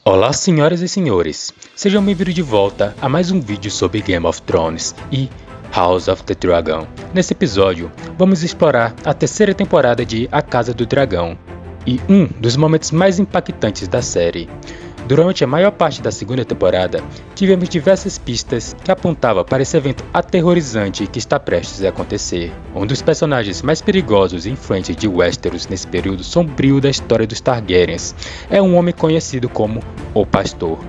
Olá, senhoras e senhores, sejam bem-vindos de volta a mais um vídeo sobre Game of Thrones e House of the Dragon. Nesse episódio, vamos explorar a terceira temporada de A Casa do Dragão e um dos momentos mais impactantes da série. Durante a maior parte da segunda temporada, tivemos diversas pistas que apontavam para esse evento aterrorizante que está prestes a acontecer. Um dos personagens mais perigosos e influentes de Westeros nesse período sombrio da história dos Targaryens é um homem conhecido como o Pastor.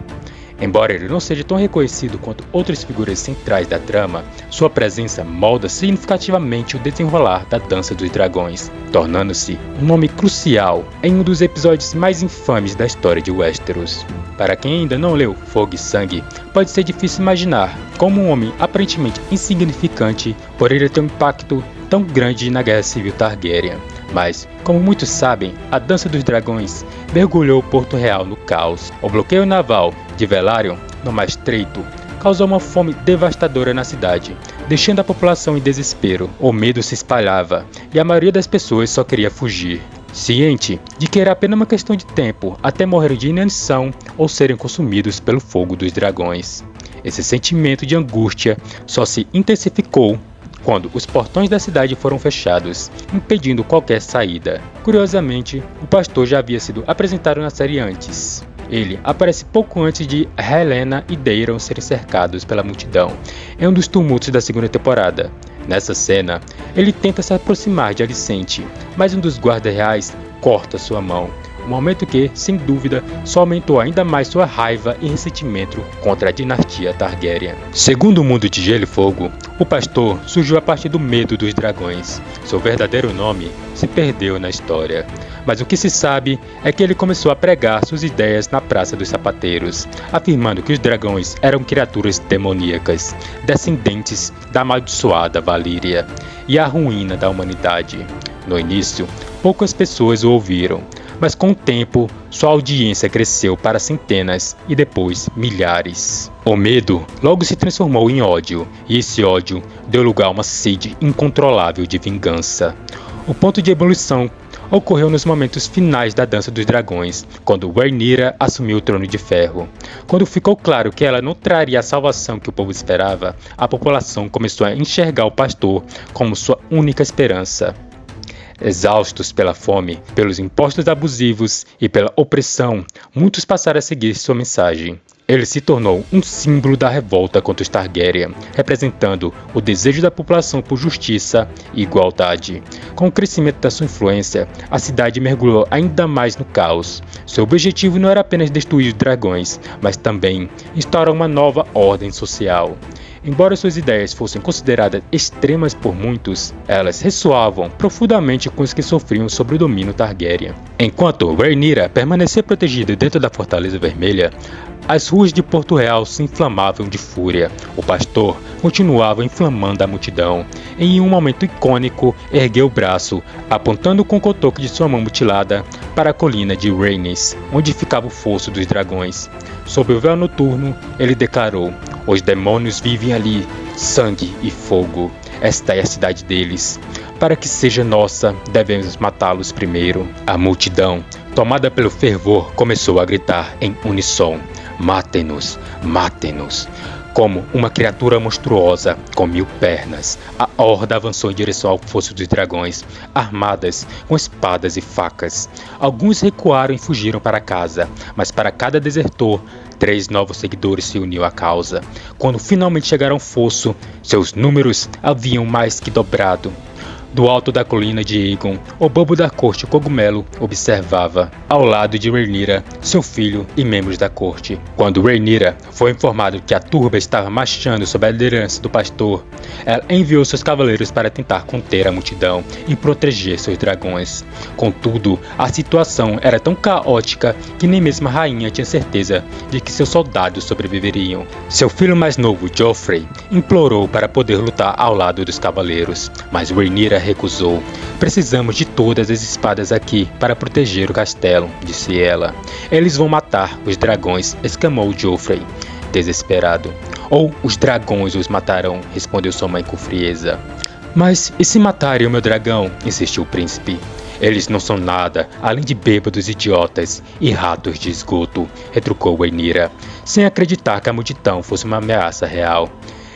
Embora ele não seja tão reconhecido quanto outras figuras centrais da trama, sua presença molda significativamente o desenrolar da Dança dos Dragões, tornando-se um nome crucial em um dos episódios mais infames da história de Westeros. Para quem ainda não leu Fogo e Sangue, pode ser difícil imaginar como um homem aparentemente insignificante poderia ter um impacto tão grande na Guerra Civil Targaryen. Mas, como muitos sabem, a Dança dos Dragões mergulhou Porto Real no caos. O bloqueio naval de Velaryon, no Mar Estreito, causou uma fome devastadora na cidade, deixando a população em desespero. O medo se espalhava e a maioria das pessoas só queria fugir, ciente de que era apenas uma questão de tempo até morrerem de inanição ou serem consumidos pelo fogo dos dragões. Esse sentimento de angústia só se intensificou quando os portões da cidade foram fechados, impedindo qualquer saída. Curiosamente, o pastor já havia sido apresentado na série antes. Ele aparece pouco antes de Helaena e Daeron serem cercados pela multidão, em um dos tumultos da segunda temporada. Nessa cena, ele tenta se aproximar de Alicente, mas um dos guardas reais corta sua mão. Um momento que, sem dúvida, só aumentou ainda mais sua raiva e ressentimento contra a dinastia Targaryen. Segundo o mundo de Gelo e Fogo, o pastor surgiu a partir do medo dos dragões. Seu verdadeiro nome se perdeu na história. Mas o que se sabe é que ele começou a pregar suas ideias na Praça dos Sapateiros, afirmando que os dragões eram criaturas demoníacas, descendentes da amaldiçoada Valíria e a ruína da humanidade. No início, poucas pessoas o ouviram, mas com o tempo, sua audiência cresceu para centenas e depois milhares. O medo logo se transformou em ódio, e esse ódio deu lugar a uma sede incontrolável de vingança. O ponto de ebulição ocorreu nos momentos finais da Dança dos Dragões, quando Rhaenyra assumiu o Trono de Ferro. Quando ficou claro que ela não traria a salvação que o povo esperava, a população começou a enxergar o pastor como sua única esperança. Exaustos pela fome, pelos impostos abusivos e pela opressão, muitos passaram a seguir sua mensagem. Ele se tornou um símbolo da revolta contra os Targaryen, representando o desejo da população por justiça e igualdade. Com o crescimento da sua influência, a cidade mergulhou ainda mais no caos. Seu objetivo não era apenas destruir os dragões, mas também instaurar uma nova ordem social. Embora suas ideias fossem consideradas extremas por muitos, elas ressoavam profundamente com os que sofriam sobre o domínio Targaryen. Enquanto Rhaenyra permanecia protegida dentro da Fortaleza Vermelha, as ruas de Porto Real se inflamavam de fúria. O pastor continuava inflamando a multidão. Em um momento icônico, ergueu o braço, apontando com o cotoco de sua mão mutilada para a colina de Rhaenys, onde ficava o fosso dos dragões. Sob o véu noturno, ele declarou: "Os demônios vivem ali, sangue e fogo. Esta é a cidade deles. Para que seja nossa, devemos matá-los primeiro." A multidão, tomada pelo fervor, começou a gritar em unissom: "Matem-nos! Matem-nos!" Como uma criatura monstruosa com 1000 pernas, a horda avançou em direção ao fosso dos dragões, armadas com espadas e facas. Alguns recuaram e fugiram para casa, mas para cada desertor, 3 novos seguidores se uniram à causa. Quando finalmente chegaram ao fosso, seus números haviam mais que dobrado. Do alto da colina de Aegon, o bobo da corte Cogumelo observava, ao lado de Rhaenyra, seu filho e membros da corte. Quando Rhaenyra foi informado que a turba estava marchando sob a liderança do pastor, ela enviou seus cavaleiros para tentar conter a multidão e proteger seus dragões. Contudo, a situação era tão caótica que nem mesmo a rainha tinha certeza de que seus soldados sobreviveriam. Seu filho mais novo, Joffrey, implorou para poder lutar ao lado dos cavaleiros, mas Rhaenyra recusou. "Precisamos de todas as espadas aqui para proteger o castelo", disse ela. "Eles vão matar os dragões", exclamou Joffrey, desesperado. "Ou os dragões os matarão", respondeu sua mãe com frieza. "Mas e se matarem o meu dragão?", insistiu o príncipe. Eles não são nada além de bêbados idiotas e ratos de esgoto, retrucou Rhaenyra, sem acreditar que a multidão fosse uma ameaça real.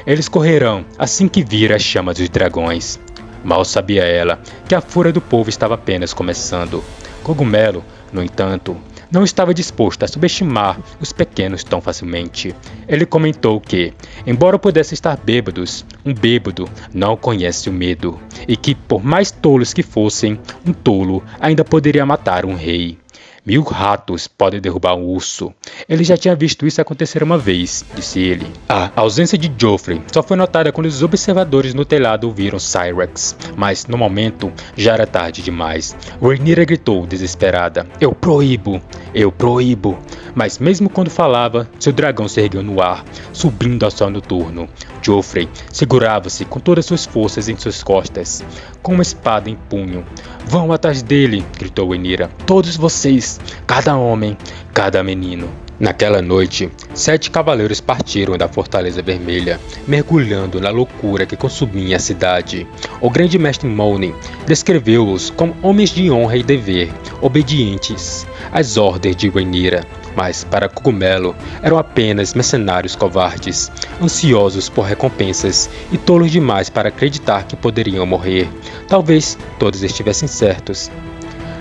Eles correrão assim que vir as chamas dos dragões. Mal sabia ela que a fúria do povo estava apenas começando. Cogumelo, no entanto, não estava disposto a subestimar os pequenos tão facilmente. Ele comentou que, embora pudesse estar bêbados, um bêbado não conhece o medo, e que, por mais tolos que fossem, um tolo ainda poderia matar um rei. 1000 ratos podem derrubar um urso. Ele já tinha visto isso acontecer uma vez, disse ele. A ausência de Joffrey só foi notada quando os observadores no telhado ouviram Syrax, mas no momento já era tarde demais. Rhaenyra gritou desesperada: Eu proíbo! Eu proíbo! Mas mesmo quando falava, seu dragão se ergueu no ar, subindo ao céu noturno. Joffrey segurava-se com todas suas forças em suas costas, com uma espada em punho. Vão atrás dele! Gritou Rhaenyra. Todos vocês! Cada homem, cada menino. Naquela noite, 7 cavaleiros partiram da Fortaleza Vermelha, mergulhando na loucura que consumia a cidade. O grande mestre Moaning descreveu-os como homens de honra e dever, obedientes às ordens de Rhaenyra. Mas, para Cogumelo, eram apenas mercenários covardes, ansiosos por recompensas e tolos demais para acreditar que poderiam morrer. Talvez todos estivessem certos.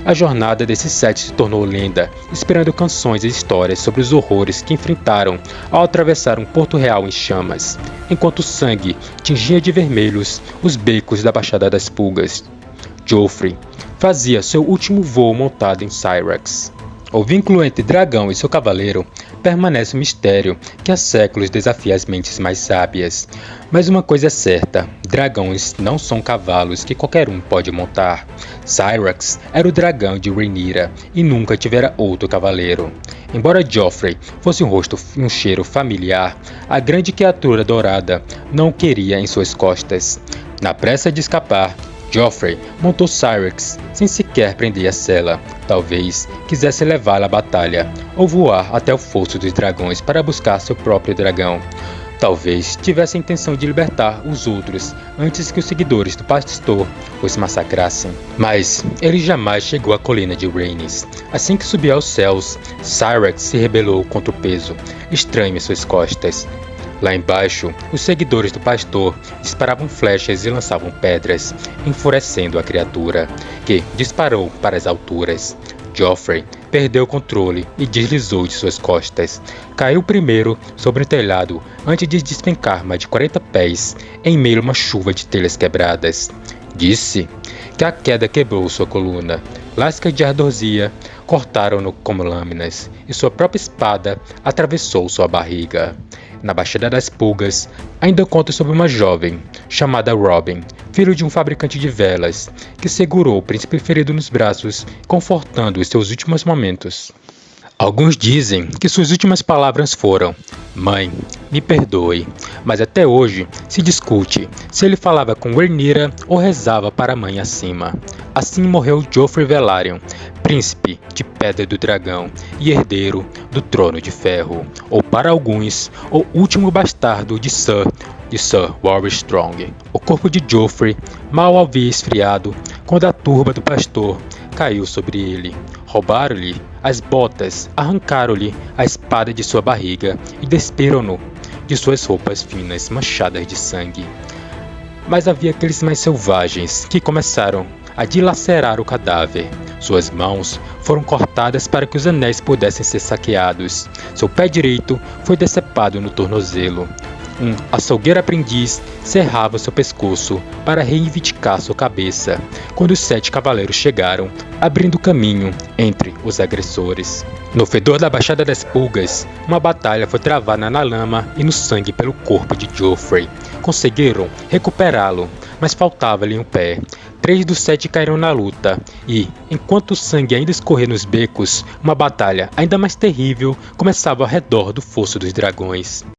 A jornada desses 7 se tornou lenda, inspirando canções e histórias sobre os horrores que enfrentaram ao atravessar um porto real em chamas, enquanto o sangue tingia de vermelhos os becos da Baixada das Pulgas. Joffrey fazia seu último voo montado em Syrax. O vínculo entre dragão e seu cavaleiro permanece um mistério que há séculos desafia as mentes mais sábias. Mas uma coisa é certa, dragões não são cavalos que qualquer um pode montar. Syrax era o dragão de Rhaenyra e nunca tivera outro cavaleiro. Embora Joffrey fosse um rosto e um cheiro familiar, a grande criatura dourada não o queria em suas costas. Na pressa de escapar, Joffrey montou Syrax sem sequer prender a sela. Talvez quisesse levá-la à batalha, ou voar até o fosso dos dragões para buscar seu próprio dragão. Talvez tivesse a intenção de libertar os outros antes que os seguidores do pastor os massacrassem. Mas ele jamais chegou à colina de Rhaenys. Assim que subiu aos céus, Syrax se rebelou contra o peso estranho em suas costas. Lá embaixo, os seguidores do pastor disparavam flechas e lançavam pedras, enfurecendo a criatura, que disparou para as alturas. Joffrey perdeu o controle e deslizou de suas costas. Caiu primeiro sobre o telhado antes de despencar mais de 40 pés em meio a uma chuva de telhas quebradas. Disse que a queda quebrou sua coluna. Lascas de ardorsia cortaram-no como lâminas e sua própria espada atravessou sua barriga. Na Baixada das Pulgas, ainda conta sobre uma jovem, chamada Robin, filho de um fabricante de velas, que segurou o príncipe ferido nos braços, confortando os seus últimos momentos. Alguns dizem que suas últimas palavras foram: Mãe, me perdoe, mas até hoje se discute se ele falava com Rhaenyra ou rezava para a mãe acima. Assim morreu Joffrey Velaryon, príncipe de Pedra do Dragão e herdeiro do Trono de Ferro, ou para alguns, o último bastardo de Sir Warrior Strong. O corpo de Joffrey mal havia esfriado quando a turba do pastor caiu sobre ele. Roubaram-lhe as botas, arrancaram-lhe a espada de sua barriga e despiram-no de suas roupas finas manchadas de sangue. Mas havia aqueles mais selvagens que começaram a dilacerar o cadáver. Suas mãos foram cortadas para que os anéis pudessem ser saqueados. Seu pé direito foi decepado no tornozelo. Um açougueiro aprendiz cerrava seu pescoço para reivindicar sua cabeça, quando os 7 cavaleiros chegaram, abrindo caminho entre os agressores. No fedor da Baixada das Pulgas, uma batalha foi travada na lama e no sangue pelo corpo de Joffrey. Conseguiram recuperá-lo, mas faltava-lhe um pé. 3 dos 7 caíram na luta, e, enquanto o sangue ainda escorria nos becos, uma batalha ainda mais terrível começava ao redor do Fosso dos Dragões.